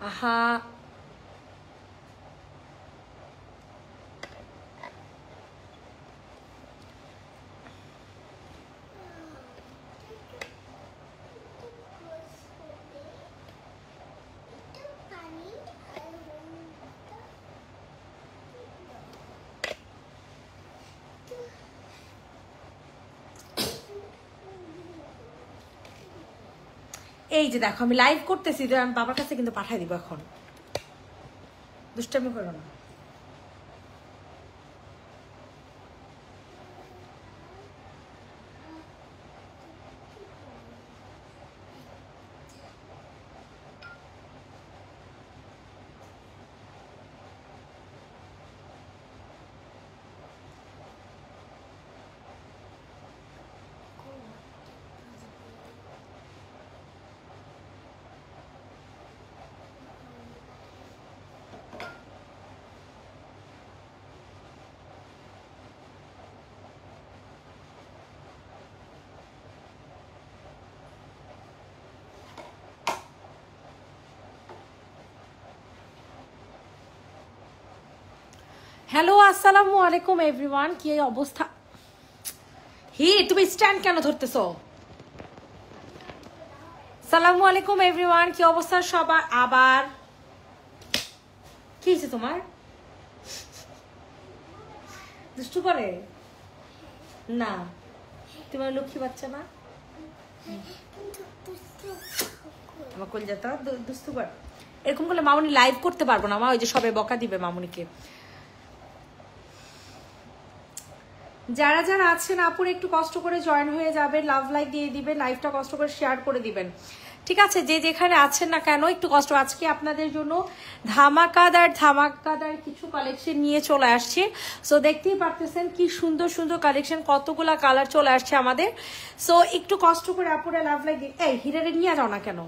আহা এই যে দেখো আমি লাইভ করতেছি, আমি বাবার কাছে কিন্তু পাঠাই দিব। এখন দুষ্টামি করো না। হ্যালো আসসালামু আলাইকুম এভরিওয়ান, কি অবস্থা? হি তুমি স্ট্যান্ড কেন ধরতেছো? সালামু আলাইকুম এভরিওয়ান, কি অবস্থা সবার? আবার কি হয়েছে তোমার? দুষ্টু করে না? তোমার লক্ষ্মী বাচ্চা না? আমার কলজাতা দুষ্টু করে এরকম করলে মামুনি লাইভ করতে পারবো না। মা ওই যে সবে বকা দিবে মামুনিকে। যারা যারা আছেন আপুর একটু কষ্ট করে জয়েন হয়ে যাবে, লাভ লাইক দিয়ে দিবেন, লাইভটা কষ্ট করে শেয়ার করে দিবেন, ঠিক আছে? যে যেখানে আছেন না কেন একটু কষ্ট। আজকে আপনাদের জন্য ধামাকাদার কিছু কালেকশন নিয়ে চলে আসছে। সো দেখতেই পারতেছেন কি সুন্দর সুন্দর কালেকশন, কতগুলা কালার চলে আসছে আমাদের। সো একটু কষ্ট করে আপুরা লাভ লাইক দিয়ে, এই হিরারে নিয়ে যাও না কেন?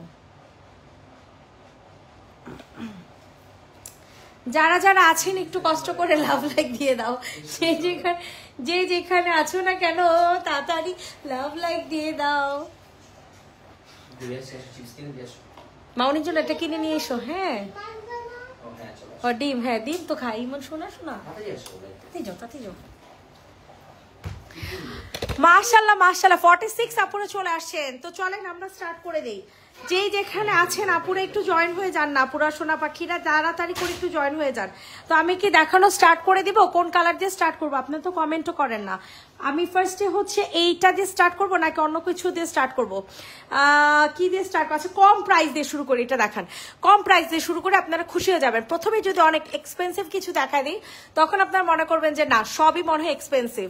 যারা যারা আছেন একটু কষ্ট করে লাভ লাইক দিয়ে দাও। যে যেখানে আছো না কেন তাড়াতাড়ি লাভ লাইক দিয়ে দাও। মাউনির জন্য এটা কিনে নিয়ে এসো। হ্যাঁ ডিম, হ্যাঁ ডিম তো খাই। ইমন শোনা তাতে যাও। মাশাআল্লাহ মাশাআল্লাহ 46 আপুরা চলে আসছেন। তো চলেন আমরা স্টার্ট করে দেই। যে যেখানে আছেন আপুরা একটু জয়েন হয়ে যান না, পুরা সোনা পাখিরা তাড়াতাড়ি করে একটু জয়েন হয়ে যান। তো আমি কি দেখানো স্টার্ট করে দিব? কোন কালার দিয়ে স্টার্ট করবো? আপনি তো কমেন্টও করেন না। আমি ফার্স্টে হচ্ছে এইটা দিয়ে স্টার্ট করবো নাকি অন্য কিছু দিয়ে স্টার্ট করবো? কি দিয়ে স্টার্ট করছে? কম প্রাইস দিয়ে শুরু করি। এটা দেখান, কম প্রাইস দিয়ে শুরু করে আপনারা খুশি হয়ে যাবেন। প্রথমে যদি অনেক এক্সপেন্সিভ কিছু দেখা দিই তখন আপনারা মনে করবেন যে না সবই মনে হয় এক্সপেন্সিভ,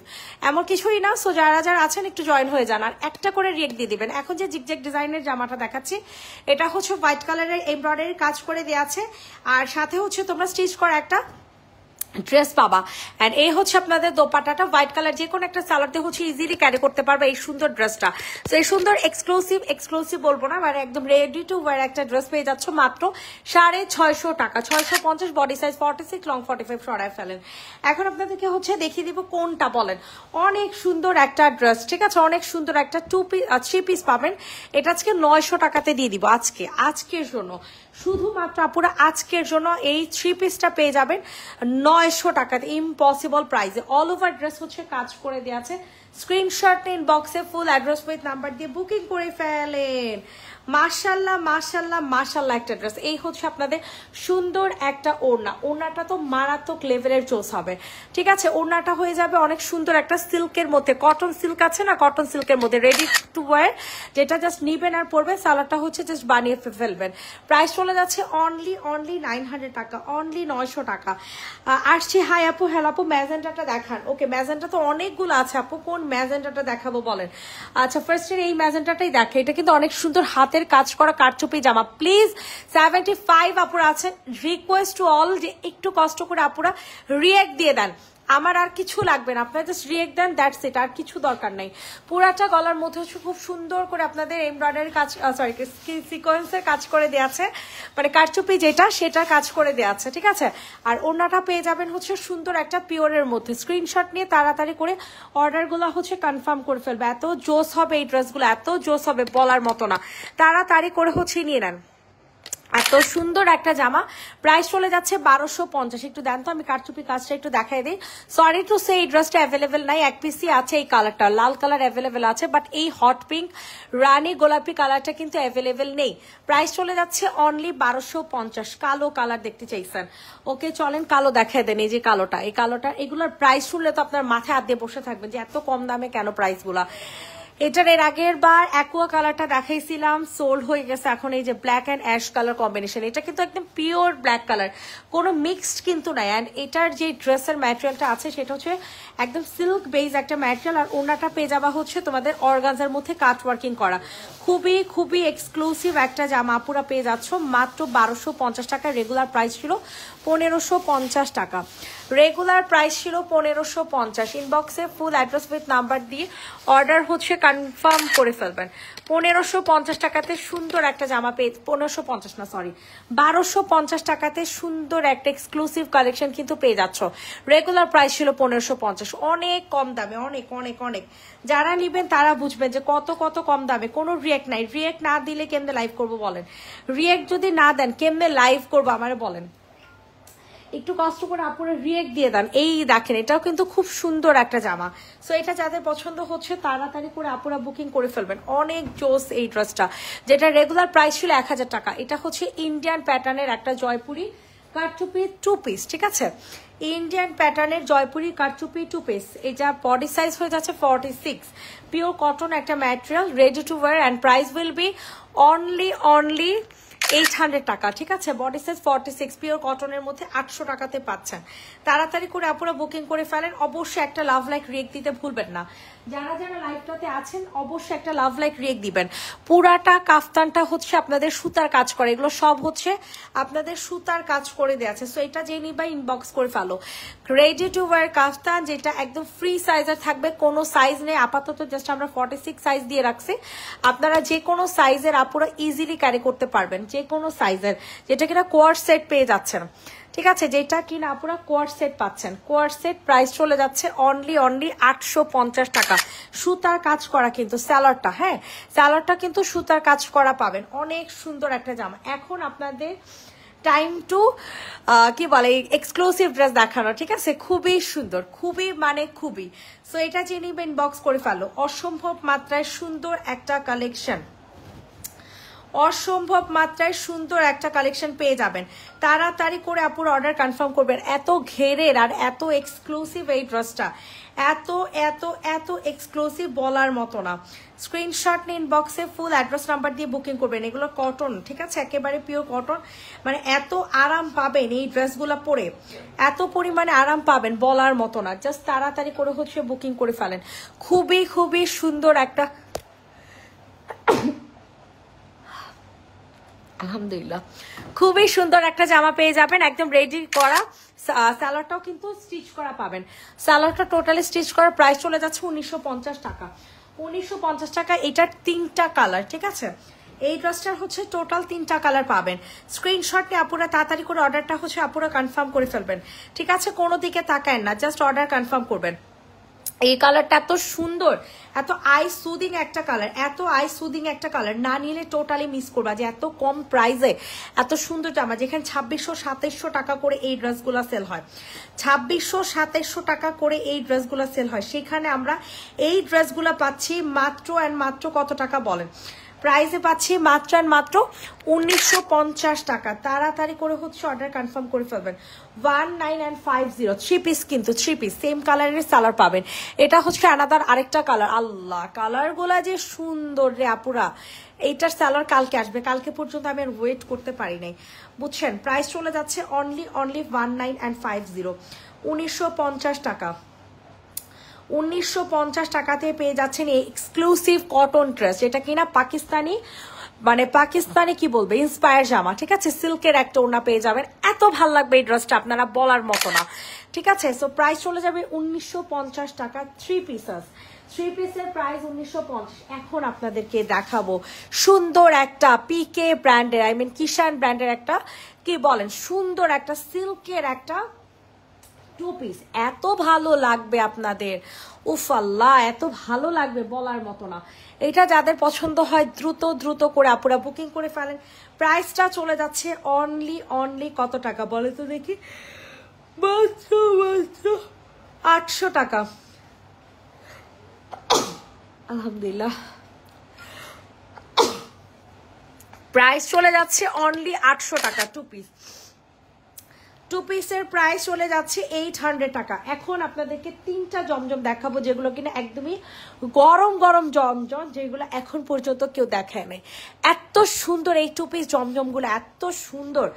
এমন কিছুই না। সো যারা যারা আছেন একটু জয়েন হয়ে যান আর একটা করে রেট দিয়ে দিবেন। এখন যে জিগজ্যাগ ডিজাইনের জামাটা দেখাচ্ছি এটা হচ্ছে হোয়াইট কালারের এমব্রয়ডারি কাজ করে দেওয়া আছে, আর সাথে হচ্ছে তোমরা স্টিচ করা একটা ড্রেস পাবা। এন্ড এই হচ্ছে আপনাদের দোপাট্টাটা হোয়াইট কালার, যে কোনো একটা সালোয়ার দিয়ে হচ্ছে ইজিলি ক্যারি করতে পারবে এই সুন্দর ড্রেসটা। তো এই সুন্দর এক্সক্লুসিভ বলবো না, মানে একদম রেডি টু ওয়্যার একটা ড্রেস পেয়ে যাচ্ছ মাত্র 650 টাকা। 650, বডি সাইজ 46, লং 45 সরায় ফেলেন। এখন আপনাদেরকে হচ্ছে দেখিয়ে দিব কোনটা বলেন। অনেক সুন্দর একটা ড্রেস, ঠিক আছে? অনেক সুন্দর একটা 3 পিস পাবেন। এটা আজকে 900 টাকাতে দিয়ে দিব। আজকের জন্য শুধুমাত্র আপুরা আজকের জন্য এই 3 পিসটা পেয়ে যাবেন 900 টাকাতে, ইম্পসিবল প্রাইসে। অল ওভার ড্রেস হচ্ছে কাজ করে দেওয়া আছে। স্ক্রিনশট নিন, বক্সে ফুল অ্যাড্রেস উইথ নাম্বার দিয়ে বুকিং করে ফেলেন। মাশাআল্লাহ মাশাআল্লাহ মাশাআল্লাহ একটা ড্রেস। এই হচ্ছে আপনাদের সুন্দর একটা ওড়নাটা তো মারাত্মক লেভেলের চোস হবে, ঠিক আছে? ওড়নাটা হয়ে যাবে অনেক সুন্দর একটা সিল্কের মধ্যে, কটন সিল্ক আছে না, কটন সিল্কের মধ্যে রেডি টু ওয়্যার, যেটা জাস্ট নিবেন আর পরবেন। সালোয়ারটা হচ্ছে জাস্ট বানিয়ে ফেলবেন। প্রাইস চলে যাচ্ছে অনলি 900 টাকা, অনলি 900 টাকা। আসছি। হাই আপু, হ্যালো আপু, ম্যাজেন্টাটা দেখান। ওকে, ম্যাজেন্টা তো অনেকগুলো আছে আপু, কোন ম্যাজেন্টাটা দেখাবো বলেন? আচ্ছা ফার্স্টের এই ম্যাজেন্টাটাই দেখে, এটা কিন্তু অনেক সুন্দর হাতের কাজ করা কারচুপি জামা। প্লিজ 75 আপুরা আছেন, রিকোয়েস্ট টু অল যে একটু কষ্ট করে আপুরা রিয়েক্ট দিয়ে দেন। আমার আর কিছু লাগবে না, আপনারা জাস্ট রিয়েক্ট দেন, দ্যাটস ইট, আর কিছু দরকার নাই। পুরাটা গলার মধ্যে খুব সুন্দর করে আপনাদের এমব্রয়ডারি কাজ, সরি সিকোয়েন্সের কাজ করে দেওয়া আছে, মানে কারচুপি যেটা সেটা কাজ করে দেওয়া আছে, ঠিক আছে? আর ওড়নাটা পেয়ে যাবেন হচ্ছে সুন্দর একটা পিওরের মধ্যে। স্ক্রিনশট নিয়ে তাড়াতাড়ি করে অর্ডারগুলো হচ্ছে কনফার্ম করে ফেলবে। এত জোস হবে এই ড্রেসগুলো, এত জোস হবে বলার মতো না। তাড়াতাড়ি করে হচ্ছে নিয়ে নেন। এত সুন্দর একটা জামা, প্রাইস চলে যাচ্ছে 1250। একটু দেন তো, আমি কারচুপি কাজটা একটু দেখাই দিই। সরি টু সে এই ড্রেসটা অ্যাভেলেবেল নাই, এক পিসই আছে এই কালারটা, লাল কালার অ্যাভেলেবেল আছে, বাট এই হট পিঙ্ক রানী গোলাপি কালারটা কিন্তু অ্যাভেলেবেল নেই। প্রাইস চলে যাচ্ছে অনলি 1250। কালো কালার দেখতে চাইছেন, ওকে চলেন কালো দেখাই দেন। এই যে কালোটা, এই কালোটা, এগুলোর প্রাইস শুনলে তো আপনার মাথায় হাত দিয়ে বসে থাকবেন যে এত কম দামে কেন প্রাইসগুলা। এটার এর আগের বার অ্যাকোয়া কালারটা দেখাইছিলাম, সোল্ড হয়ে গেছে। এখন এই যে black and ash colour combination, এটা কিন্তু একদম পিওর ব্ল্যাক কালার, কোনো মিক্সড কিন্তু নাই। অ্যান্ড এটার যে ড্রেসের ম্যাটেরিয়ালটা আছে সেটা হচ্ছে একদম সিল্ক বেজ একটা ম্যাটেরিয়াল, আর ওনাটা পেয়ে যাওয়া হচ্ছে তোমাদের অর্গানজার মধ্যে কাট ওয়ার্কিং করা। খুবই খুবই এক্সক্লুসিভ একটা জামা পুরা পেয়ে যাচ্ছ মাত্র 1250 টাকা। রেগুলার প্রাইস ছিল 1550 টাকা, রেগুলার প্রাইস ছিল 1550। ইনবক্সে ফুল অ্যাড্রেস উইথ নাম্বার দিয়ে অর্ডার হচ্ছে কনফার্ম করে ফেলবেন। 1550 টাকাতে সুন্দর একটা জামা পেয়ে, 1550 না সরি 1250 টাকাতে সুন্দর একটা এক্সক্লুসিভ কালেকশন কিন্তু পেয়ে যাচ্ছ। রেগুলার প্রাইস ছিল 1550, অনেক কম দামে, অনেক অনেক অনেক। যারা নিবেন তারা বুঝবেন যে কত কত কম দামে। কোনো রিয়েক্ট নাই, রিয়েক্ট না দিলে কেমনে লাইভ করবো বলেন? রিয়েক্ট যদি না দেন কেমনে লাইভ করবো আমারে বলেন? একটু কষ্ট করে আপনারা রিয়েক্ট দিয়ে দেন। এই দেখেন, এটাও কিন্তু খুব সুন্দর একটা জামা। সো এটা যাদের পছন্দ হচ্ছে তাড়াতাড়ি করে আপনারা বুকিং করে ফেলবেন। অনেক জোস এই ড্রেসটা, যেটা রেগুলার প্রাইস ছিল 1000 টাকা। এটা হচ্ছে ইন্ডিয়ান প্যাটার্নের একটা জয়পুরি কারচুপি 2 পিস, ঠিক আছে? ইন্ডিয়ান প্যাটার্নের জয়পুরি কারচুপি 2 পিস। এটা বডি সাইজ হয়ে যাচ্ছে 46, পিওর কটন একটা material, ready to wire, and price will be only 800 টাকা, ঠিক আছে? বডি সাইজ 46, পিওর কটনের মধ্যে 800 টাকাতে পাচ্ছেন। তাড়াতাড়ি করে আপনারা বুকিং করে ফেলেন। অবশ্যই একটা লাভ লাইক রিয়েক্ট দিতে ভুলবেন না। যারা যারা লাইভটাতে আছেন অবশ্যই একটা লাভ লাইক রিয়েক্ট দিবেন। পুরাটা কাফতানটা হচ্ছে আপনাদের সুতার কাজ করে, এগুলো সব হচ্ছে আপনাদের সুতার কাজ করে দেওয়া আছে। সো এটা যে নিবা ইনবক্স করে ফেলো। রেডি টু ওয়্যার কাফতান, যেটা একদম ফ্রি সাইজের থাকবে, কোনো সাইজ নেই আপাতত, জাস্ট আমরা 46 সাইজ দিয়ে রাখছি। আপনারা যে কোনো সাইজের আপুরা ইজিলি ক্যারি করতে পারবেন, যে কোনো সাইজের, যেটা কিনা কোয়ার সেট পেয়ে যাচ্ছেন, ঠিক আছে? যেটা কিনা আপনারা কোয়ার সেট পাচ্ছেন। কোয়ার সেট প্রাইস চলে যাচ্ছে অনলি 850 টাকা। সুতার কাজ করা কিন্তু স্যালাডটা, হ্যাঁ স্যালাডটা কিন্তু সুতার কাজ করা পাবেন। অনেক সুন্দর একটা জামা। এখন আপনাদের টাইম টু কি বলে এক্সক্লুসিভ ড্রেস দেখানো, ঠিক আছে? খুবই সুন্দর, খুবই মানে খুবই। সো এটা যে নিবেন ইনবক্স করে ফেলো। অসম্ভব মাত্রায় সুন্দর একটা কালেকশন, অসম্ভব মাত্রায় সুন্দর একটা কালেকশন পেয়ে যাবেন। তাড়াতাড়ি করে আপুর অর্ডার কনফার্ম করবেন। এত ঘেরের আর এত এক্সক্লুসিভ এই ড্রেসটা, এত এত এত এক্সক্লুসিভ বলার মতো না। স্ক্রিনশট নিন, ইনবক্সে ফুল অ্যাড্রেস নাম্বার দিয়ে বুকিং করবেন। এগুলো কটন, ঠিক আছে? একেবারে পিওর কটন। মানে এত আরাম পাবেন এই ড্রেসগুলো পরে, এত পরিমাণে আরাম পাবেন বলার মতো না। জাস্ট তাড়াতাড়ি করে হচ্ছে বুকিং করে ফেলেন। খুবই খুবই সুন্দর একটা, আলহামদুলিল্লাহ, খুবই সুন্দর একটা জামা পেয়ে যাবেন, একদম রেডি করা। সালোয়ারটাও কিন্তু স্টিচ করা পাবেন। সালোয়ারটা টোটালি স্টিচ করা, প্রাইস চলে যাচ্ছে 1950 টাকা। 1950 টাকা। এটার 3টা কালার, ঠিক আছে? এই ড্রেসটার হচ্ছে টোটাল 3টা কালার পাবেন। স্ক্রিনশট নিয়ে আপুরা তাড়াতাড়ি করে অর্ডারটা হচ্ছে আপুরা কনফার্ম করে ফেলবেন, ঠিক আছে? কোনো দিকে তাকায় না, জাস্ট অর্ডার কনফার্ম করবেন। এই কালারটা এত সুন্দর, এত আই সুদিং একটা কালার, এত আই সুদিং একটা কালার, না নিলে টোটালি মিস করবা যে এত কম প্রাইসে এত সুন্দর জামা। যেখানে 2600-2700 টাকা করে এই ড্রেসগুলো সেল হয়, 2600-2700 টাকা করে এই ড্রেসগুলো সেল হয়, সেখানে আমরা এই ড্রেসগুলো পাচ্ছি মাত্র অ্যান্ড মাত্র কত টাকা বলেন? প্রাইসে পাচ্ছি মাত্র অ্যান্ড মাত্র 1950 টাকা। তাড়াতাড়ি করে হচ্ছে অর্ডার কনফার্ম করে ফেলবেন। 1950 3 পিস, কিন্তু 3 পিস সেম কালারের সালোয়ার পাবেন। এটা হচ্ছে আনাদার আরেকটা কালার। আল্লাহ, কালারগুলা যে সুন্দর রে আপুরা। এইটার সালোয়ার কালকে আসবে, কালকে পর্যন্ত আমি আর ওয়েট করতে পারি নাই, বুঝছেন? প্রাইস চলে যাচ্ছে অনলি 1950, 1950 টাকা। 1950 টাকাতে পেয়ে যাচ্ছেন এই এক্সক্লুসিভ কটন ড্রেস, যেটা কিনা পাকিস্তানি, মানে পাকিস্তানি কি বলবে ইন্সপায়ার জামা, ঠিক আছে? সিল্কের একটা ওড়না পেয়ে যাবেন। এত ভাল লাগবে এই ড্রেসটা, আপনারা বলার মতো না, ঠিক আছে? সো প্রাইস চলে যাবে 1950 টাকা। 3 পিসের প্রাইস 1950। এখন আপনাদেরকে দেখাবো সুন্দর একটা পিকে ব্র্যান্ডের, কিষান ব্র্যান্ডের একটা, কি বলেন, সুন্দর একটা সিল্কের একটা টু পিস। এত ভালো লাগবে আপনাদের, উফ আল্লাহ এত ভালো লাগবে বলার মতো না। এটা যাদের পছন্দ হয় দ্রুত দ্রুত করে আপুরা বুকিং করে ফেলেন। প্রাইসটা চলে যাচ্ছে অনলি কত টাকা বলে তো দেখি, মাত্র 800 টাকা। আলহামদুলিল্লাহ, প্রাইস চলে যাচ্ছে অনলি 800 টাকা টু পিস। টু পিসের প্রাইস চলে যাচ্ছে 800 টাকা। এখন আপনাদেরকে 3টা জমজম দেখাবো যেগুলো কিনা একদমই গরম গরম জমজম, যেগুলো এখন পর্যন্ত কেউ দেখায় নাই। এত সুন্দর এই টু পিস জমজমগুলো, এত সুন্দর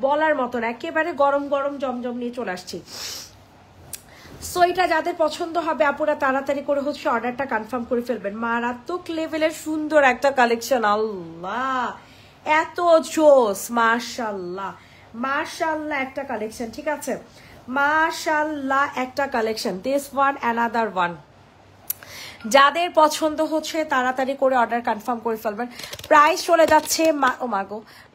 বলার মতন, একেবারে গরম গরম জমজম নিয়ে চলে আসছি। সো এটা যাদের পছন্দ হবে আপুরা তাড়াতাড়ি করে হচ্ছে অর্ডারটা কনফার্ম করে ফেলবেন। মারাত্মক লেভেলের সুন্দর একটা কালেকশন, আল্লাহ এত জোস, মাশাল্লাহ মাশাল্লাহ একটা কালেকশন, ঠিক আছে মাশাল্লাহ একটা collection. This one another one, যাদের পছন্দ হচ্ছে তাড়াতাড়ি করে অর্ডার কনফার্ম করে ফেলবেন। প্রাইস চলে যাচ্ছে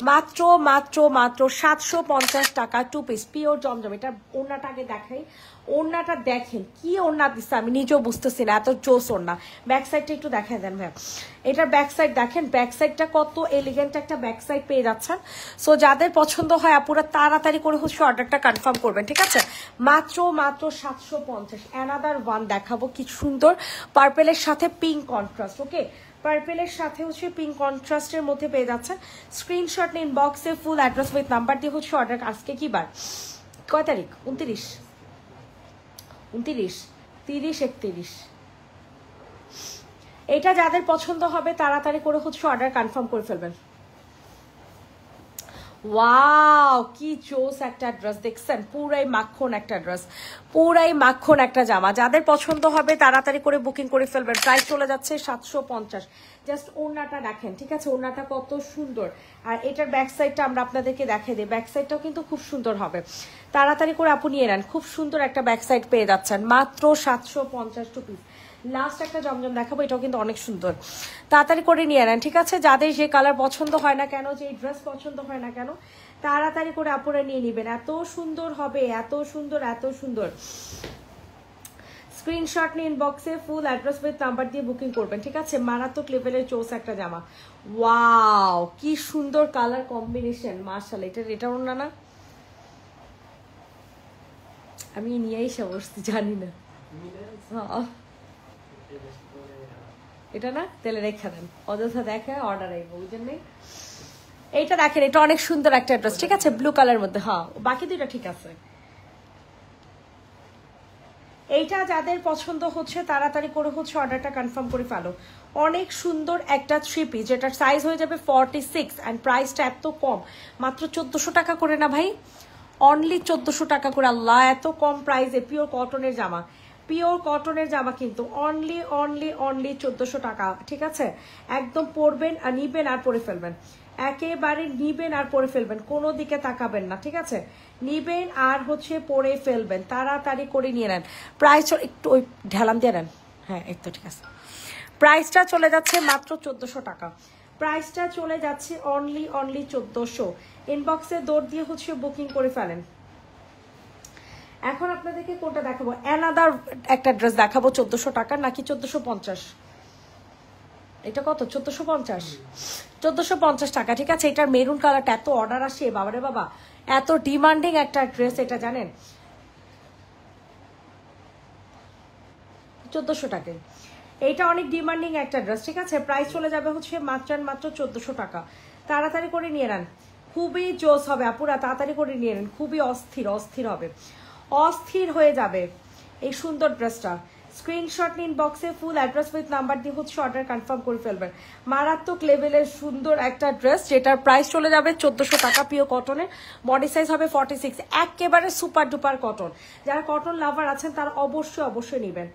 মাত্র মাত্র মাত্র 750 টাকা টু পিস পিওর জমজম। এটা ওড়নাটা আগে দেখাই, ওড়নাটা দেখেন কি ওড়না দিচ্ছে, আমি নিজেও বুঝতেছি না, এত জোস ওড়না। ব্যাক সাইডটা একটু দেখাই দেন ভাই, এটার ব্যাক সাইড দেখেন, ব্যাক সাইডটা কত এলিগেন্ট একটা ব্যাক সাইড পেয়ে যাচ্ছেন। সো যাদের পছন্দ হয় আপুরা তাড়াতাড়ি করে হচ্ছে অর্ডারটা কনফার্ম করবেন, ঠিক আছে মাত্র মাত্র 750। অ্যানাদার ওয়ান দেখাবো, কি সুন্দর পার্পেলের সাথে পিঙ্ক কন্ট্রাস্ট, ওকে পার্পেলের সাথে হচ্ছে পিঙ্ক কন্ট্রাস্টের মধ্যে পেয়ে যাচ্ছেন। স্ক্রিনশট নিন, বক্সে ফুল অ্যাড্রেস উইথ নাম্বার দিয়ে হচ্ছে অর্ডার। আজকে কি বার, কয় তারিখ, 29 30 31। এটা যাদের পছন্দ হবে তাড়াতাড়ি করে হচ্ছে অর্ডার কনফার্ম করে ফেলবেন। ওয়াও কি জোস একটা ড্রেস দেখছেন, পুরাই মাখন একটা ড্রেস, পুরাই মাখন একটা জামা। যাদের পছন্দ হবে তাড়াতাড়ি করে বুকিং করে ফেলবেন। প্রাইস চলে যাচ্ছে 750। জাস্ট ওড়নাটা দেখেন, ঠিক আছে ওড়নাটা কত সুন্দর। আর এটার ব্যাক সাইডটা আমরা আপনাদেরকে দেখাই দিই, ব্যাক সাইডটাও কিন্তু খুব সুন্দর হবে। তাড়াতাড়ি করে আপনি নিয়ে নেন, খুব সুন্দর একটা ব্যাক সাইড পেয়ে যাচ্ছেন মাত্র 750 টু পিস। লাস্ট একটা জমজম দেখাবো, এটাও কিন্তু অনেক সুন্দর, তাড়াতাড়ি করে নিয়ে নেন, ঠিক আছে যাদের যে কালার পছন্দ হয় না কেন, যে ড্রেস পছন্দ হয় না কেন, তাড়াতাড়ি করে আপুরা নিয়ে নেবেন। এত সুন্দর হবে, এত সুন্দর এত সুন্দর। স্ক্রিনশট নিয়ে ইনবক্সে ফুল অ্যাড্রেস উইথ নাম্বার দিয়ে বুকিং করবেন, ঠিক আছে মারাত্মক লেভেলের চোস একটা জামা। ওয়াও কি সুন্দর কালার কম্বিনেশন, মাশাআল্লাহ। এটা ওড়না না, আমি নিয়েই এসে বসছি, জানি না এটা না, তাহলে রেখে দেন, অযথা দেখে অর্ডার আইব, বুঝেন নেই। এইটা দেখেন, এটা অনেক সুন্দর একটা ড্রেস, ঠিক আছে ব্লু কালার মধ্যে, হ্যাঁ বাকি দুইটা ঠিক আছে। এইটা যাদের পছন্দ হচ্ছে তাড়াতাড়ি করে হচ্ছে অর্ডারটা কনফার্ম করে ফেলো। অনেক সুন্দর একটা থ্রি পিস, যেটার সাইজ হয়ে যাবে 46 অ্যান্ড প্রাইসটা এত কম, মাত্র 1400 টাকা করে না ভাই, অনলি 1400 টাকা করে। আল্লাহ এত কম প্রাইসে পিওর কটনের জামা, পিওর কটনের জামা কিন্তু অনলি অনলি অনলি 1400 টাকা, ঠিক আছে একদম পরবেন আর নিবেন আর পরে ফেলবেন, একেবারে নিবেন আর পরে ফেলবেন, কোনো দিকে তাকাবেন না, ঠিক আছে নিবেন আর হচ্ছে পরে ফেলবেন, তাড়াতাড়ি করে নিয়ে নেন। প্রাইস একটু ওই ঢেলাম দিয়ে নেন, হ্যাঁ এই তো ঠিক আছে। প্রাইসটা চলে যাচ্ছে মাত্র 1400 টাকা, প্রাইসটা চলে যাচ্ছে অনলি অনলি 1400। ইনবক্সে দৌড় দিয়ে হচ্ছে বুকিং করে ফেলেন। এখন আপনাদেরকে কোনটা দেখাবো, অ্যানাদার একটা ড্রেস দেখাবো 1400 টাকা নাকি 1450, এটা কত 1450 টাকা, ঠিক আছে। এটার মেরুন কালারটা এত অর্ডার আসে বাবারে বাবা, এত ডিমান্ডিং একটা ড্রেস এটা, জানেন 1400 টাকায় এইটা অনেক ডিমান্ডিং একটা ড্রেস, ঠিক আছে প্রাইস চলে যাবে হচ্ছে মাত্র 1400 টাকা। তাড়াতাড়ি করে নিয়ে নেন, খুবই জোস হবে আপুরা, তাড়াতাড়ি করে নিয়ে নেন, খুবই অস্থির অস্থির হবে, অস্থির হয়ে যাবে এই সুন্দর ড্রেসটা। স্ক্রিনশট নিন, বক্সে ফুল অ্যাড্রেস উইথ নাম্বার দিয়ে হচ্ছে অর্ডার কনফার্ম করে ফেলবেন। মারাত্মক লেভেলের সুন্দর একটা ড্রেস, যেটার প্রাইস চলে যাবে 1400 টাকা, পিওর কটনের, বডি সাইজ হবে 46, একেবারে সুপার ডুপার কটন। যারা কটন লাভার আছেন তারা অবশ্যই অবশ্যই নেবেন,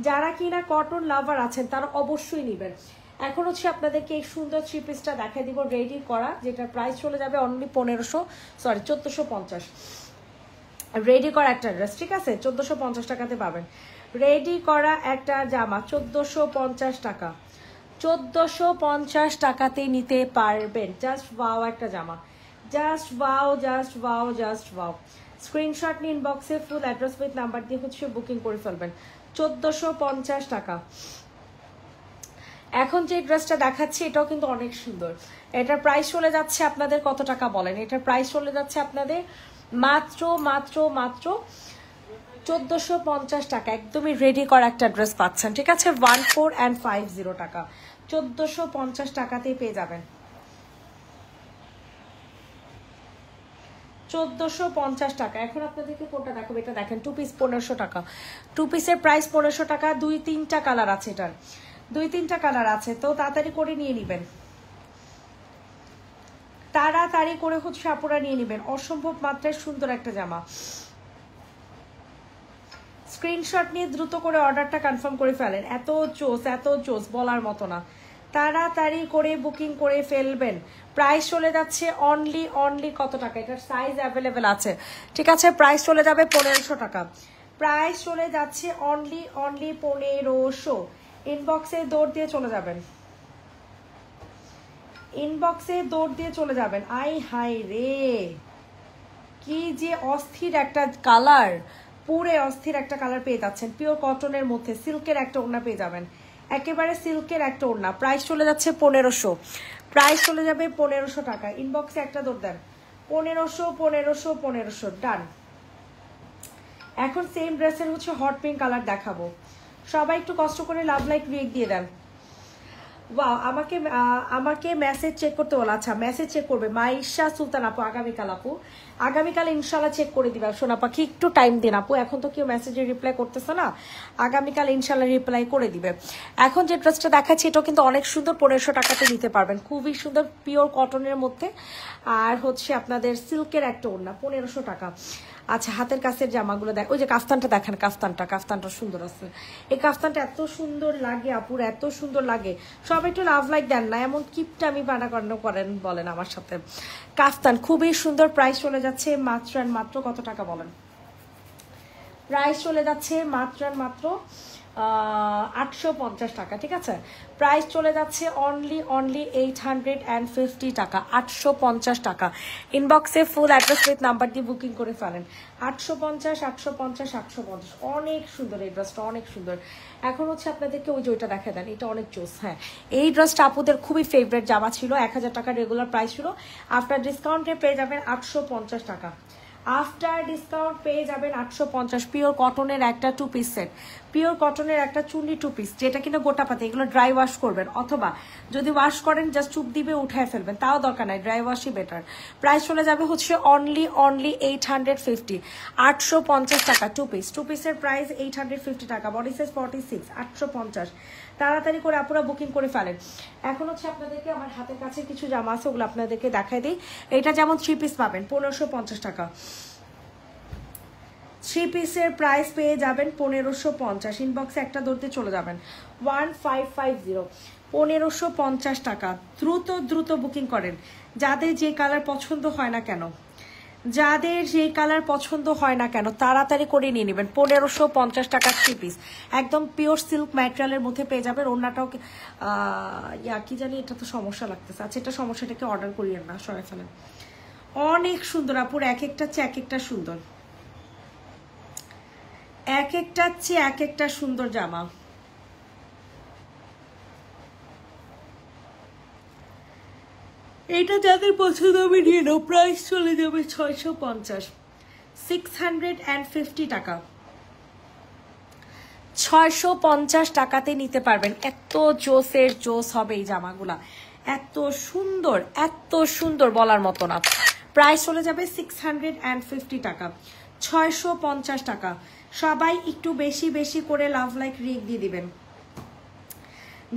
যারা কিনা কটন লাভার আছেন তারা অবশ্যই নেবেন। এখন হচ্ছে আপনাদেরকে এই সুন্দর থ্রি পিসটা দেখাই দিব রেডি করা, যেটার প্রাইস চলে যাবে অনলি 1450। রেডি করা একটা ড্রেস, ঠিক আছে 1450 টাকাতে পাবেন। রেডি করা একটা জামা 1450 টাকা, 1450 টাকাতে নিতে পারবেন। জাস্ট ওয়াও একটা জামা, just wow just wow just wow. Screenshot নিয়ে ইনবক্সে ফুল অ্যাড্রেস উইথ নাম্বার দিয়ে হচ্ছে বুকিং করে ফেলবেন। 1450 টাকা। এখন যে ড্রেসটা দেখাচ্ছি এটাও কিন্তু অনেক সুন্দর। এটার প্রাইস চলে যাচ্ছে আপনাদের কত টাকা বলেন? এটার প্রাইস চলে যাচ্ছে আপনাদের মাত্র মাত্র মাত্র 1450 টাকা। একদমই রেডি করা একটা ড্রেস পাচ্ছেন, ঠিক আছে? 1450 টাকা, 1450 টাকাতেই পেয়ে যাবেন। 1450 টাকা। এখন আপনাদেরকে কোনটা দেখাবো, এটা দেখেন, 2 পিস 1500 টাকা। 2 পিসের প্রাইস 1500 টাকা। 2-3টা কালার আছে, এটার 2-3টা কালার আছে, তো তাড়াতাড়ি করে নিয়ে নেবেন, তাড়াতাড়ি করে হচ্ছে আপুরা নিয়ে নেবেন। অসম্ভব মাত্রায় সুন্দর একটা জামা। স্ক্রিনশট নিয়ে দ্রুত করে অর্ডারটা কনফার্ম করে ফেলেন। এত জোস বলার মতো না। তাড়াতাড়ি করে বুকিং করে ফেলবেন। প্রাইস চলে যাচ্ছে অনলি কত টাকা? এটার সাইজ অ্যাভেলেবেল আছে, ঠিক আছে? প্রাইস চলে যাবে 1500 টাকা। প্রাইস চলে যাচ্ছে অনলি 1500। ইনবক্সে দৌড় দিয়ে চলে যাবেন, ইনবক্সে দৌড় দিয়ে চলে যাবেন। আই হাই রে, কি যে অস্থির একটা কালার, পুরে অস্থির একটা কালার পেয়ে যাচ্ছেন। পিওর কটনের মধ্যে সিল্কের একটা ওড়না পেয়ে যাবেন, একেবারে সিল্কের একটা ওড়না। প্রাইস চলে যাচ্ছে 1500। প্রাইস চলে যাবে 1500 টাকা। ইনবক্সে একটা দৌড় দেন, 1500 ডান। এখন সেম ড্রেসের হচ্ছে হট পিঙ্ক কালার দেখাবো। সবাই একটু কষ্ট করে লাভ লাইক রিয়েক্ট দিয়ে দেন। ওয়াও, আমাকে মেসেজ চেক করতে বলা। আচ্ছা, মেসেজ চেক করবে মাইশা সুলতান আপু আগামীকাল ইনশাল্লাহ চেক করে দিবে। সোনা পাখি একটু টাইম দিন আপু, এখন তো কেউ মেসেজে রিপ্লাই করতেছে না, আগামীকাল ইনশাল্লাহ রিপ্লাই করে দিবে। এখন যে ড্রেসটা দেখাচ্ছি এটাও কিন্তু অনেক সুন্দর, 1500 টাকাতে নিতে পারবেন। খুবই সুন্দর, পিওর কটনের মধ্যে, আর হচ্ছে আপনাদের সিল্কের একটা ওড়না, 1500 টাকা। আচ্ছা, হাতের কাছের জামাগুলো দেখ, ওই যে কাফতানটা দেখেন, কাফতানটা সুন্দর আছে। এই কাফতানটা এত সুন্দর লাগে আপুর, এত সুন্দর লাগে। সবাই একটু লাভ লাইক দেন না, এমন কিপটা আমি বানাকান্ন করেন বলেন আমার সাথে। কাফতান খুবই সুন্দর। প্রাইস চলে যাচ্ছে মাত্র কত টাকা বলেন? প্রাইস চলে যাচ্ছে মাত্র 850 টাকা, ঠিক আছে? প্রাইস চলে যাচ্ছে অনলি 850 টাকা, 850 টাকা। ইনবক্সে ফুল অ্যাড্রেস উইথ নাম্বার দিয়ে বুকিং করে ফেলেন। 850। অনেক সুন্দর এই ড্রেসটা, অনেক সুন্দর। এখন হচ্ছে আপনাদেরকে ওই যে ওইটা দেখা দেন, এটা অনেক জোস। হ্যাঁ, এই ড্রেসটা আপুদের খুবই ফেভারিট জামা ছিল। 1000 টাকা রেগুলার প্রাইস ছিল, আফটার ডিসকাউন্টে পেয়ে যাবেন 850 টাকা। আফটার ডিসকাউন্ট পেয়ে যাবেন 850। পিওর কটনের একটা 2 পিস সেট, পিওর কটনের একটা চুন্নি 2 পিস, যেটা কিনা গোটা পাতে। এগুলো ড্রাই ওয়াশ করবেন, অথবা যদি ওয়াশ করেন জাস্ট চুপ দিবে উঠায় ফেলবেন, তাও দরকার নাই, ড্রাই ওয়াশই বেটার। প্রাইস চলে যাবে হচ্ছে অনলি 850, 850 টাকা। 2 পিসের প্রাইস 850 টাকা। Body size 46, 850। তাড়াতাড়ি করে আপুরা বুকিং করে ফেলেন। এখন হচ্ছে আপনাদেরকে আমার হাতের কাছে কিছু জামা আছে, ওগুলো আপনাদেরকে দেখাই দিই। এটা যেমন 3 পিস পাবেন 1550 টাকা। 3 পিসের প্রাইস পেয়ে যাবেন 1550। ইনবক্সে একটা দৌড়তে চলে যাবেন, 1550, 1550 টাকা। দ্রুত বুকিং করেন। যাদের যে কালার পছন্দ হয় না কেন, তাড়াতাড়ি করে নিয়ে নেবেন। 1550 টাকা 3 পিস, একদম পিওর সিল্ক ম্যাটেরিয়ালের মধ্যে পেয়ে যাবেন। ওড়নাটাও কি জানি, এটা তো সমস্যা লাগতেছে। আচ্ছা, এটা সমস্যাটাকে অর্ডার করিয়েন না, সরাই ফেলেন। অনেক সুন্দর আপুর, এক একটা চেয়ে এক একটা সুন্দর, এক একটা সুন্দর জামা। এটা যাদের পছন্দ আমি নিয়ে নাও। প্রাইস চলে যাবে 650, 650 টাকা। 650 টাকাতে নিতে পারবেন। এত জোস হবে এই জামাগুলা, এত সুন্দর বলার মতো না। প্রাইস চলে যাবে 650 টাকা, 650 টাকা। সবাই একটু বেশি করে লাভ লাইক রিয়েক্ট দিয়ে দিবেন।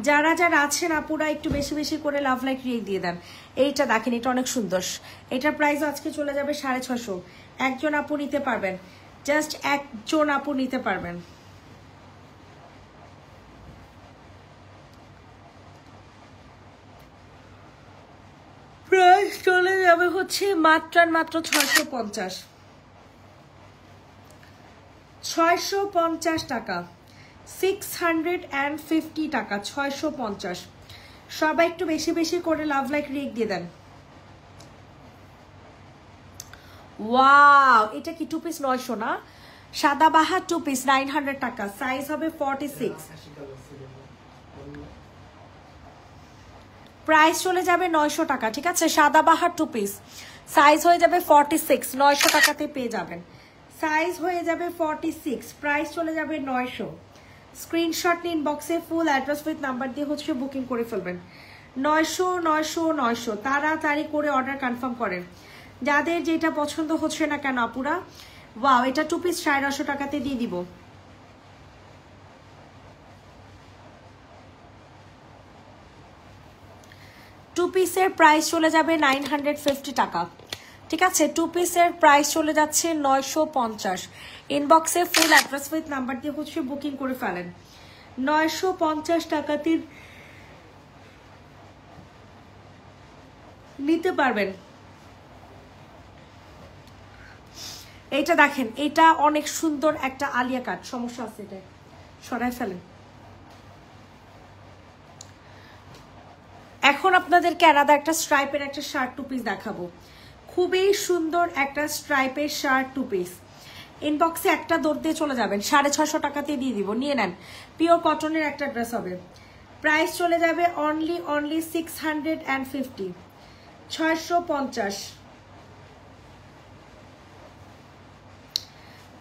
যারা আছেন আপুরা একটু বেশি করে লাভ লাইক রিয়েক্ট দিয়ে দেন। এইটা দেখেন, এটা অনেক সুন্দর। এটার প্রাইস আজকে চলে যাবে 650। একজন আপু নিতে পারবেন, জাস্ট একজন আপু নিতে পারবেন। প্রাইস চলে যাবে হচ্ছে মাত্র 650, 650 টাকা, 650 টাকা, 650। সবাই একটু বেশি করে লাভ লাইক রিয়েক্ট দিয়ে দেন। ওয়াও, এটা কি 2 পিস 900 না? সাদাবাহার 2 পিস 900 টাকা, সাইজ হবে 46, প্রাইস চলে যাবে 900 টাকা। ঠিক আছে, সাদাবাহার 2 পিস, সাইজ হয়ে যাবে 46, 900 টাকাতে পেয়ে যাবেন। সাইজ হয়ে যাবে 46, প্রাইস চলে যাবে 900। স্ক্রিনশট নিন, বক্সে ফুল অ্যাড্রেস উইথ নাম্বার দিয়ে হচ্ছে বুকিং করে ফেলবেন। 900 900 900, তাড়াতাড়ি করে অর্ডার কনফার্ম করেন যাদের যেটা পছন্দ হচ্ছে না কেন আপুরা। ওয়াও, এটা 2 পিস 950 টাকাতে দিয়ে দিব। টু পিসের প্রাইস চলে যাবে 950 টাকা। ঠিক আছে, 2 পিসের প্রাইস চলে যাচ্ছে 950। ইনবক্সে ফুল অ্যাড্রেস উইথ নাম্বার দিয়ে হচ্ছে বুকিং করে ফেলেন। 950 টাকাতে নিতে পারবেন। এইটা দেখেন, এটা অনেক সুন্দর একটা আলিয়া কাট, সমস্যা আছে, এটা সরাই ফেলেন। এখন আপনাদেরকে আলাদা একটা স্ট্রাইপের একটা শার্ট 2 পিস দেখাবো, খুবই সুন্দর একটা স্ট্রাইপের শার্ট 2 পিস। ইনবক্সে একটা দৌড় দিয়ে চলে যাবেন, 650 টাকাতে দিয়ে দিব, নিয়ে নেন। পিওর কটনের একটা ড্রেস হবে, প্রাইস চলে যাবে অনলি 650, 650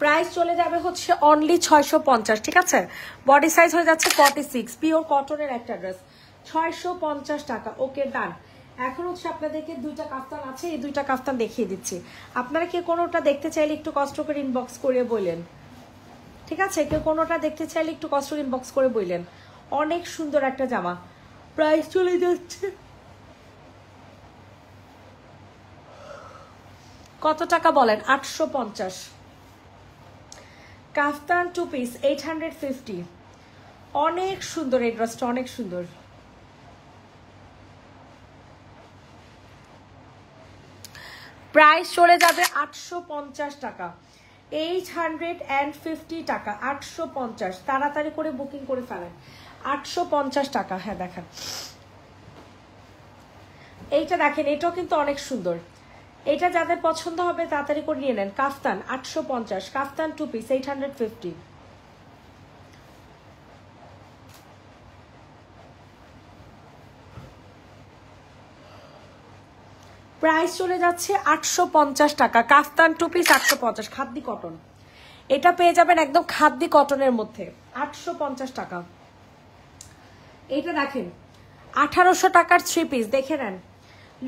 প্রাইস চলে যাবে হচ্ছে অনলি 650। ঠিক আছে, বডি সাইজ হয়ে যাচ্ছে 46, পিওর কটনের একটা ড্রেস, 650 টাকা। ওকে, ডান। এখন হচ্ছে আপনাদেরকে 2টা কাফতান আছে, এই 2টা কাফতান দেখিয়ে দিচ্ছি। আপনারা কেউ কোনোটা দেখতে চাইলে একটু কষ্ট করে ইনবক্স করে বললেন। ঠিক আছে, কেউ কোনোটা দেখতে চাইলে একটু কষ্ট করে ইনবক্স করে বললেন। অনেক সুন্দর একটা জামা, প্রাইস চলে যাচ্ছে কত টাকা বলেন? 850। কাফতান 2 পিস 850। অনেক সুন্দর এই ড্রেসটা, অনেক সুন্দর। প্রাইস চলে যাবে 850 টাকা, 850 টাকা, 850। তাড়াতাড়ি করে বুকিং করে ফেলেন। 850 টাকা। হ্যাঁ দেখেন, এইটা দেখেন, এটাও কিন্তু অনেক সুন্দর। এটা যাদের পছন্দ হবে তাড়াতাড়ি করে নিয়ে নেন। কাফতান 850, কাফতান 2 পিস 850। প্রাইস চলে যাচ্ছে 850 টাকা, কাফতান 2 পিস 850, খাদ্দি কটন। এটা পেয়ে যাবেন একদম খাদ্দি কটনের মধ্যে, 850 টাকা। এইটা দেখেন 1800 টাকার 3 পিস, দেখে নেন,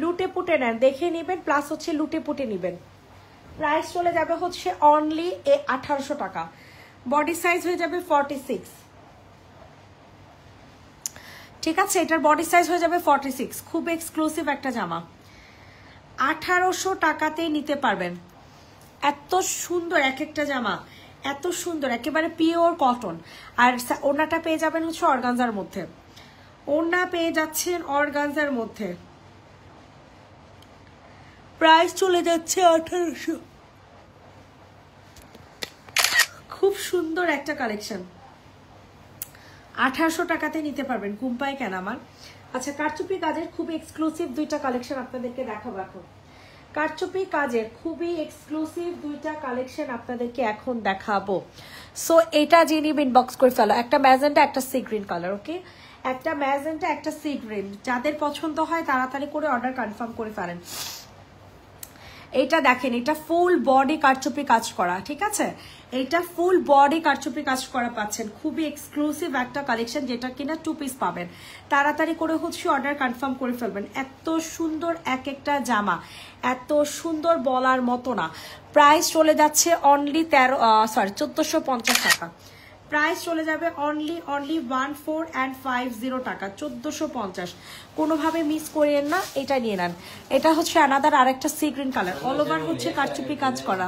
লুটে পুটে নেন, দেখে নেবেন, প্লাস হচ্ছে লুটে পুটে নেবেন। প্রাইস চলে যাবে হচ্ছে অনলি 1800 টাকা, বডি সাইজ হয়ে যাবে 46। ঠিক আছে, এটার বডি সাইজ হয়ে যাবে 46, খুব এক্সক্লুসিভ একটা জামা, 1800 টাকাতেই নিতে পারবেন। এত সুন্দর এক একটা জামা, এত সুন্দর, একেবারে পিওর কটন। আর ওড়নাটা পেয়ে যাবেন হচ্ছে অর্গানজার মধ্যে, ওড়না পেয়ে যাচ্ছেন অর্গানজার মধ্যে। প্রাইস চলে যাচ্ছে 1800। খুব সুন্দর একটা কালেকশন, 1800 টাকাতে নিতে পারবেন। কুম্পায় কেন আমার। আচ্ছা, কারচুপি কাজের খুব এক্সক্লুসিভ 2টা কালেকশন আপনাদেরকে দেখাবো এখন। কারচুপি কাজের খুবই এক্সক্লুসিভ 2টা কালেকশন আপনাদেরকে এখন দেখাবো। সো এটা যে নিব ইনবক্স করে ফেলো। একটা ম্যাজেন্টা, একটা সি গ্রিন কালার। ওকে, একটা ম্যাজেন্টা, একটা সি গ্রিন। যাদের পছন্দ হয় তাড়াতাড়ি করে অর্ডার কনফার্ম করে ফেলেন। এইটা দেখেন, এটা ফুল বডি কারচুপি কাজ করা। ঠিক আছে, এইটা ফুল বডি কারচুপি কাজ করা পাচ্ছেন, খুবই এক্সক্লুসিভ একটা কালেকশন, যেটা কিনা 2 পিস পাবেন। তাড়াতাড়ি করে হচ্ছে অর্ডার কনফার্ম করে ফেলবেন। এত সুন্দর এক একটা জামা, এত সুন্দর বলার মতো না। প্রাইস চলে যাচ্ছে অনলি 1450 টাকা। প্রাইস চলে যাবে অনলি 1450 টাকা, 1450। কোনোভাবে মিস করিয়েন না, এটা নিয়ে নেন। এটা হচ্ছে আনাদার আরেকটা sea green colour, all over হচ্ছে কারচুপি কাজ করা,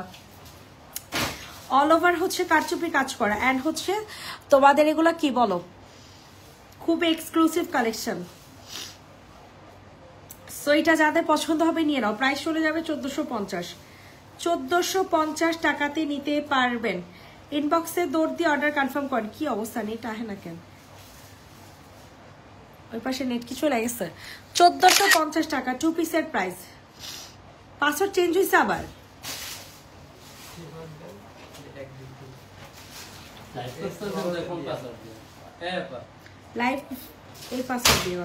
অল ওভার হচ্ছে কারচুপি কাজ করা। অ্যান্ড হচ্ছে তোমাদের এগুলো কি বলো, খুব এক্সক্লুসিভ কালেকশন। সো এটা যাদের পছন্দ হবে নিয়ে নাও। প্রাইস চলে যাবে 1450, 1450 টাকাতে নিতে পারবেন। ইনবক্সে দৌড় দিয়ে অর্ডার কনফার্ম করেন। কি অবস্থা, নেট আহে না কেন? ওই পাশে নেট কি চলে গেছে? 1450 টাকা 2 পিসের প্রাইস। পাসওয়ার্ড চেঞ্জ হয়েছে আবার। লাইভ এই পাসওয়ার্ড দিয়ে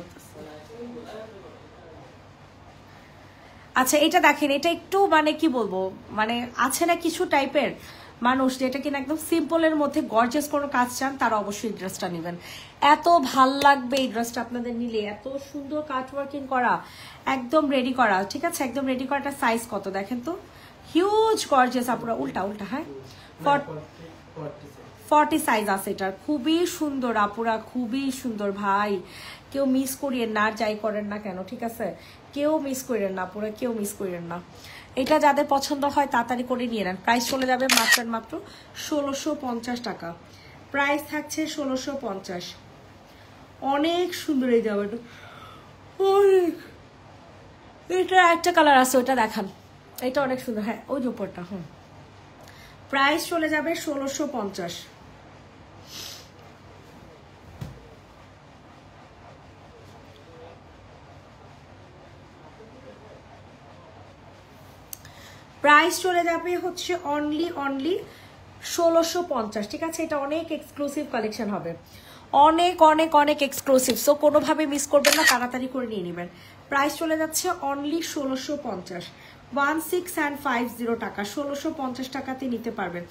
আচ্ছা এটা দেখেন, এটা একটু মানে কি বলবো, মানে আছে না কিছু টাইপের মানুষ যেটা কিনা একদম সিম্পলের মধ্যে গর্জিয়াস কোনো কাজ চান, তারা অবশ্যই এই ড্রেসটা নেবেন। এত ভাল লাগবে এই ড্রেসটা আপনাদের নিলে, এত সুন্দর কাট ওয়ার্কিং করা, একদম রেডি করা, ঠিক আছে, একদম রেডি করাটা সাইজ কত দেখেন তো, হিউজ গর্জিয়াস। আপুরা উল্টা উল্টা, হ্যাঁ 40 সাইজ আছে এটার, খুবই সুন্দর আপুরা, খুবই সুন্দর ভাই, কেউ মিস করিয়েন না, যাই করেন না কেন, ঠিক আছে, কেউ মিস করেন না আপুরা, কেউ মিস করেন না। এটা যাদের পছন্দ হয় তাড়াতাড়ি করে নিয়ে নেন। প্রাইস চলে যাবে মাত্র 1650 টাকা, প্রাইস থাকছে 1650। অনেক সুন্দর এই জামাটা, অনেক। এটা একটা কালার আছে, ওটা দেখান, এটা অনেক সুন্দর, হ্যাঁ ওই যে উপরটা। প্রাইস চলে যাবে 1650। প্রাইস চলে যাবে হচ্ছে অনলি 1650, ঠিক আছে। এটা অনেক এক্সক্লুসিভ কালেকশন হবে, অনেক অনেক অনেক এক্সক্লুসিভ, সো কোনোভাবে মিস করবেন না, তাড়াতাড়ি করে নিয়ে নেবেন। প্রাইস চলে যাচ্ছে অনলি 1650, 1650 টাকা, 1650 টাকাতে নিতে পারবেন।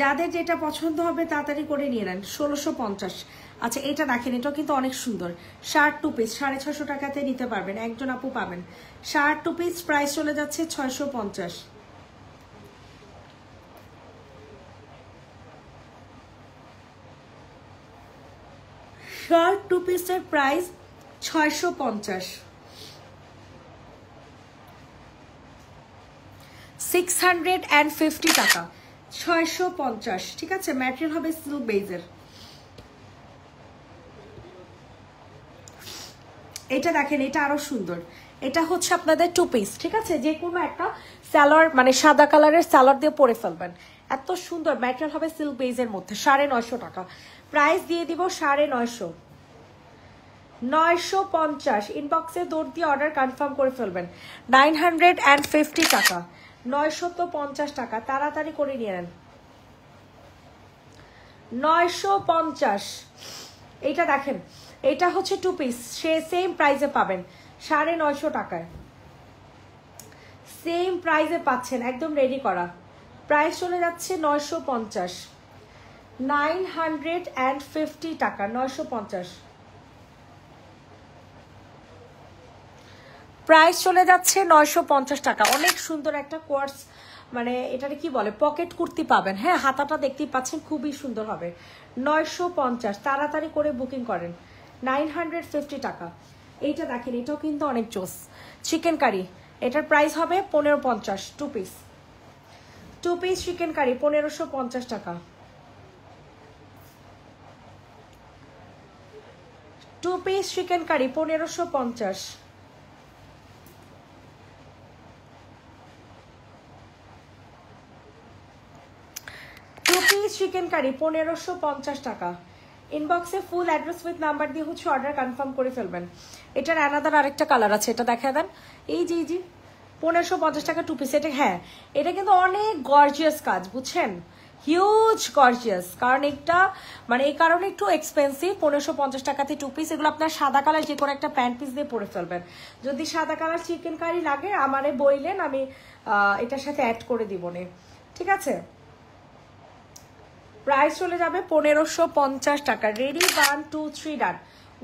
যাদের যেটা পছন্দ হবে তাড়াতাড়ি করে নিয়ে নেন, 1650। আচ্ছা এটা দেখেন, এটাও কিন্তু অনেক সুন্দর, শার্ট 2 পিস 650 টাকাতে নিতে পারবেন, একজন আপু পাবেন। শার্ট 2 পিস প্রাইস চলে যাচ্ছে 650। শার্ট 2 পিসের প্রাইস 650, 650 টাকা, 650, ঠিক আছে। ম্যাটেরিয়াল হবে সিল্ক বেজের। এটা দেখেন, এটা আরো সুন্দর, এটা হচ্ছে আপনাদের 2 পিস, ঠিক আছে, যে কোনো একটা সালোয়ার মানে সাদা কালারের সালোয়ার দিয়ে পরে ফেলবেন, এত সুন্দর। ম্যাটেরিয়াল হবে সিল্ক বেজের মধ্যে, 950 টাকা, প্রাইস দিয়ে দিব 950, 950। ইনবক্সে দৌড় দিয়ে অর্ডার কনফার্ম করে ফেলবেন। 950 টাকা, 950 টাকা, তাড়াতাড়ি করে নিয়ে নেন। 950। এইটা দেখেন, এটা হচ্ছে 2 পিস, সে সেম প্রাইসে পাবেন 950 টাকায়, সেম প্রাইসে পাচ্ছেন, একদম রেডি করা। প্রাইস চলে যাচ্ছে 950, 950 টাকা, 950। প্রাইস চলে যাচ্ছে 950 টাকা। অনেক সুন্দর একটা কোয়ার্স, মানে এটাকে কি বলে, পকেট কুর্তি পাবেন, হ্যাঁ হাতাটা দেখতেই পাচ্ছেন, খুবই সুন্দর হবে। 950, তাড়াতাড়ি করে বুকিং করেন। 950 টাকা। এইটা দেখেন, এটাও কিন্তু অনেক জোস, চিকেন কারি, এটার প্রাইস হবে 1550, 2 পিস, 2 পিস চিকেন কারি 1550 টাকা, 2 piece chicken curry 1550। Chicken curry 1550 টাকা। ইনবক্সে ফুল অ্যাড্রেস উইথ নাম্বার দিয়ে হচ্ছে অর্ডার কনফার্ম করে ফেলবেন। এটার অ্যানাদার আরেকটা কালার আছে, এটা দেখা দেন, এই জি 1550 টাকা 2 পিস। এটা হ্যাঁ, এটা কিন্তু অনেক গর্জিয়াস কাজ, বুঝছেন, হিউজ গর্জিয়াস, কারণ এটা মানে এই কারণে একটু এক্সপেন্সিভ। 1550 টাকাতে 2 পিস। এগুলো আপনার সাদা কালার যে কোনো একটা প্যান্ট পিস দিয়ে পরে ফেলবেন। যদি সাদা কালার চিকেন কারি লাগে আমারে বইলেন, আমি এটার সাথে অ্যাড করে দিব নে, ঠিক আছে। প্রাইস চলে যাবে 1550 টাকা। রেডি, 1 2 3 ডান,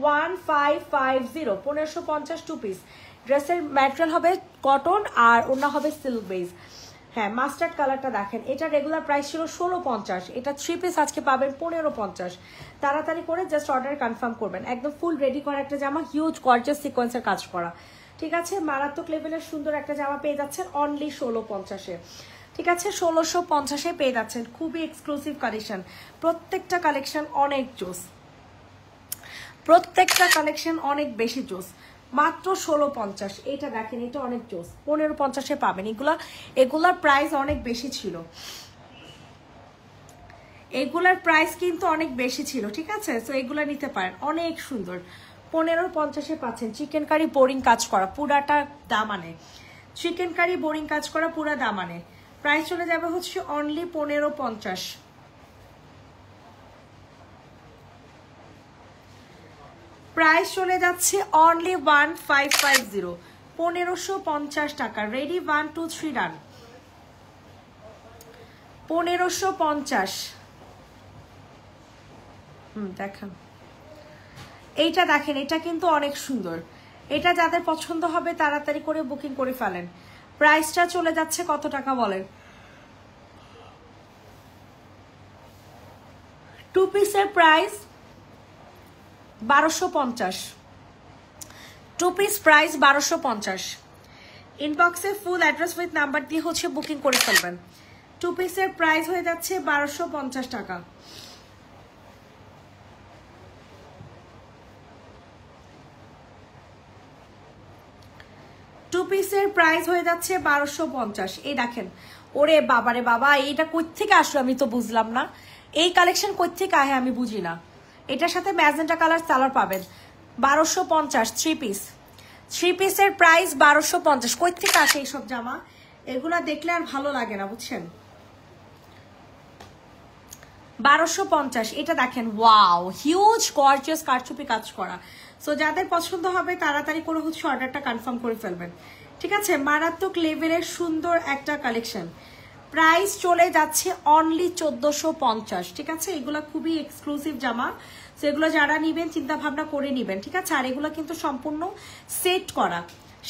1550, 1550 2 পিস। ড্রেসের ম্যাটেরিয়াল হবে কটন আর ওনা হবে সিল্ক বেজ। হ্যাঁ মাস্টার্ড কালারটা দেখেন, এটা রেগুলার প্রাইস ছিল 1650, এটা 3 পিস আজকে পাবেন 1550। তাড়াতাড়ি করে জাস্ট অর্ডার কনফার্ম করবেন। একদম ফুল রেডি করা একটা জামা, হিউজ গর্জিয়াস সিকোয়েন্সের কাজ করা, ঠিক আছে। মারাত্মক লেভেলের সুন্দর একটা জামা পেয়ে যাচ্ছেন অনলি 1650-এ, ঠিক আছে। 1650-এ পেয়ে যাচ্ছেন, খুবই এক্সক্লুসিভ কালেকশন। প্রত্যেকটা কালেকশন অনেক জোস, প্রত্যেকটা কালেকশন অনেক বেশি জোস। মাত্র 1650। এটা দেখেন, এটা অনেক জোস, 1550-এ পাবেন। এগুলার প্রাইস অনেক বেশি ছিল, এগুলার প্রাইস কিন্তু অনেক বেশি ছিল, ঠিক আছে। তো এগুলা নিতে পারেন, অনেক সুন্দর। 1550-এ পাচ্ছেন। চিকেন কারি বোরিং কাজ করা, পুরাটা দামানে, চিকেন কারি বোরিং কাজ করা পুরা দামানে। প্রাইস চলে যাবে হচ্ছে অনলি 1550। প্রাইস চলে যাচ্ছে অনলি 1550, 1550 টাকা। Ready, 1 2 3 run. 1550। দেখেন এইটা, দেখেন এটা কিন্তু অনেক সুন্দর। এটা যাদের পছন্দ হবে তাড়াতাড়ি করে বুকিং করে ফেলেন। প্রাইসটা চলে যাচ্ছে কত টাকা বলেন? 2 পিসের প্রাইস 1250। 2 piece price 1250। ইনবক্সে ফুল অ্যাড্রেস উইথ নাম্বার দিয়ে হচ্ছে বুকিং করে ফেলবেন। 2 পিসের প্রাইস হয়ে যাচ্ছে 1250 টাকা। টু পিসের প্রাইস হয়ে যাচ্ছে 1250। এই দেখেন, ওরে বাবারে বাবা, এইটা কই থেকে আসলো আমি তো বুঝলাম না। এই কালেকশন কই থেকে আহে আমি বুঝি না। এটার সাথে ম্যাজেন্টা কালার সালোয়ার পাবেন। 1250 3 পিস। 3 পিসের প্রাইস 1250। কই থেকে আসে এইসব জামা? এগুলা দেখলে আর ভালো লাগে না, বুঝছেন? 1250। এটা দেখেন, ওয়াও, হিউজ গর্জিয়াস কারচুপি কাজ করা। সো যাদের পছন্দ হবে তাড়াতাড়ি করে হচ্ছে অর্ডারটা কনফার্ম করে ফেলবেন, ঠিক আছে? মারাত্মক লেভেলের সুন্দর একটা কালেকশন। প্রাইস চলে যাচ্ছে অনলি 1450, ঠিক আছে? এগুলো খুবই এক্সক্লুসিভ জামা। সো এগুলো যারা নিবেন চিন্তা ভাবনা করে নিবেন, ঠিক আছে? আর এগুলো কিন্তু সম্পূর্ণ সেট করা,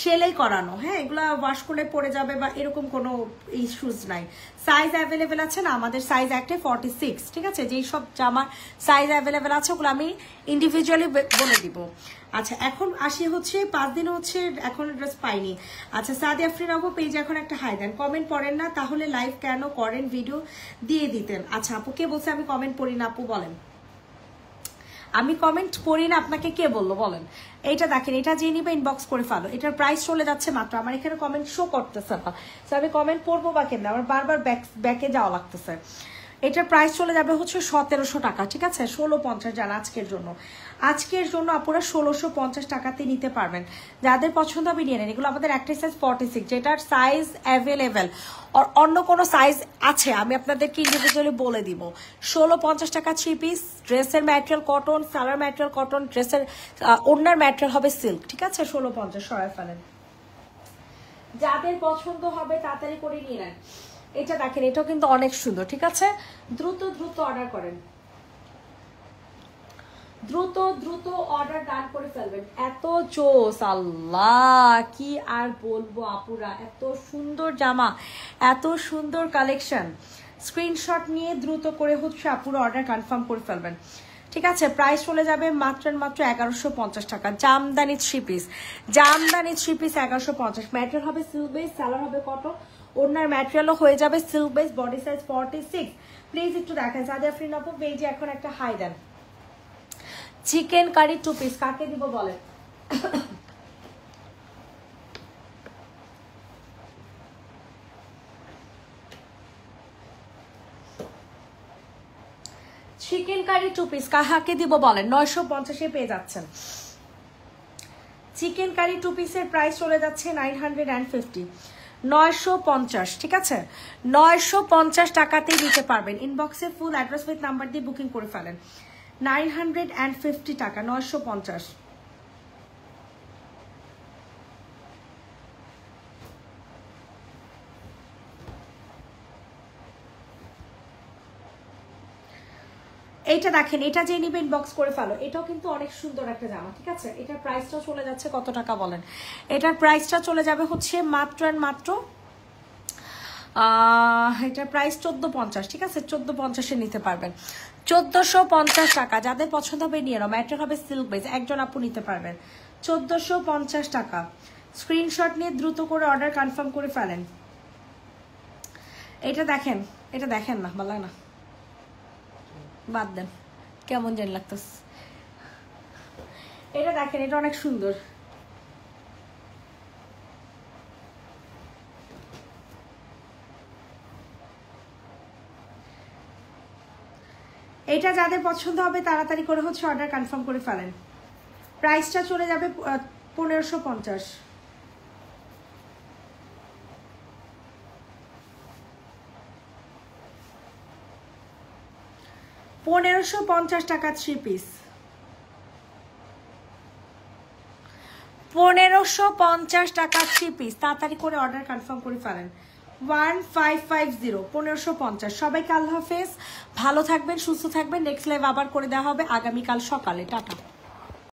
সেলাই করানো। হ্যাঁ, এগুলা ওয়াশ করলে পরে যাবে বা এরকম কোনো ইস্যুস নাই। সাইজ অ্যাভেলেবেল আছে না, আমাদের সাইজ একটা 46, ঠিক আছে? যেই সব জামার সাইজ অ্যাভেলেবেল আছে ওগুলো আমি ইন্ডিভিজুয়ালি বলে দিব। আচ্ছা, এখন আসি হচ্ছে 5 দিন হচ্ছে এখন ড্রেস পাইনি। আচ্ছা, সাদি আফরিন আপু পেজে এখন একটা হাই দেন। কমেন্ট পড়েন না তাহলে লাইভ কেন করেন? ভিডিও দিয়ে দিতেন। আচ্ছা আপু, কে বলছে আমি কমেন্ট পড়ি না? আপু বলেন। আমি কমেন্ট করি না, আপনাকে কে বললো বলেন? এইটা দেখেন, এটা যে নিবে ইনবক্স করে ফেলো। এটার প্রাইস চলে যাচ্ছে মাত্র, আমার এখানে কমেন্ট শো করতেছে না, তো আমি কমেন্ট পড়বো বা কেন? আমার বারবার ব্যাকে যাওয়া লাগতেছে। এটার প্রাইস চলে যাবে হচ্ছে 1700 টাকা, ঠিক আছে? 1650 যারা আজকের জন্য, আজকের জন্য আপনারা 1650 টাকাতে নিতে পারবেন। যাদের পছন্দ হবে নিয়ে নেন। এগুলো আমাদের একটাই সাইজ 46, যেটার সাইজ অ্যাভেলেবেল। আর অন্য কোনো সাইজ আছে আমি আপনাদেরকে ইন্ডিভিজুয়ালি বলে দিব। 1650 টাকা 3 পিস। ড্রেসের material cotton, salwar material cotton, ড্রেসের ওড়নার ম্যাটেরিয়াল হবে সিল্ক, ঠিক আছে? 1650 সরাই ফেলেন। যাদের পছন্দ হবে তাড়াতাড়ি করে নিয়ে নেন। এটা দেখেন, এটাও কিন্তু অনেক সুন্দর, ঠিক আছে? দ্রুত দ্রুত অর্ডার করেন, দ্রুত দ্রুত অর্ডার ডান করে ফেলবেন। এত জোস, আল্লাহ কি আর বলবো আপুরা, এত সুন্দর জামা, এত সুন্দর কালেকশন। স্ক্রিনশট নিয়ে দ্রুত করে হচ্ছে আপুরা অর্ডার কনফার্ম করে ফেলবেন, ঠিক আছে? প্রাইস চলে যাবে মাত্র 1150 টাকা। Jamdani 3 piece, Jamdani 3 piece 1150। Material হবে সিল্ক বেস, সালোয়ার হবে কটন, ওড়নার ম্যাটেরিয়ালও হয়ে যাবে silk base, body size 46। Please একটু দেখেন। সাদিয়া আফরিন আপু পেজে এখন একটা হাই দেন। চিকেন কারি 2 পিস কাকে দিব বলেন? চিকেন কারি 2 পিস কাহাকে দিব বলেন? 950 পেয়ে যাচ্ছেন। চিকেন কারি 2 পিসের প্রাইস চলে যাচ্ছে 950, 950, ঠিক আছে? 950 টাকাতেই দিতে পারবেন। ইনবক্সে ফুল অ্যাড্রেস উইথ নাম্বার দিয়ে বুকিং করে ফেলেন। 950 টাকা, 950। এইটা দেখেন, এটা যে নিবে ইনবক্স করে ফেলো। এটাও কিন্তু অনেক সুন্দর একটা জামা, ঠিক আছে? এটার প্রাইসটা চলে যাচ্ছে কত টাকা বলেন? এটার প্রাইসটা চলে যাবে হচ্ছে মাত্র মাত্র এটার প্রাইস 1450, ঠিক আছে? 1450-এ নিতে পারবেন। 1450 টাকা। যাদের পছন্দ হবে নিয়ে নাও। ম্যাটেরিয়াল হবে সিল্ক বেস, একজন আপু নিতে পারবেন। 1450 টাকা। স্ক্রিনশট নিয়ে দ্রুত করে অর্ডার কনফার্ম করে ফেলেন। এটা দেখেন, এটা দেখেন না, ভালো না, বাদ দেন, কেমন জানি লাগতেছে। এটা দেখেন, এটা অনেক সুন্দর। এটা যাদের পছন্দ হবে তাড়াতাড়ি করে হচ্ছে অর্ডার কনফার্ম করে ফেলেন। প্রাইসটা চলে যাবে 1550। 1550 টাকা 3 পিস, 1550 টাকা 3 পিস। তাড়াতাড়ি করে অর্ডার কনফার্ম করে ফেলেন। 1550, 1550। সবাইকে আল্লাহ হাফেজ, ভালো থাকবেন, সুস্থ থাকবেন। নেক্সট লাইভ আবার করে দেওয়া হবে আগামীকাল সকালে। টাটা।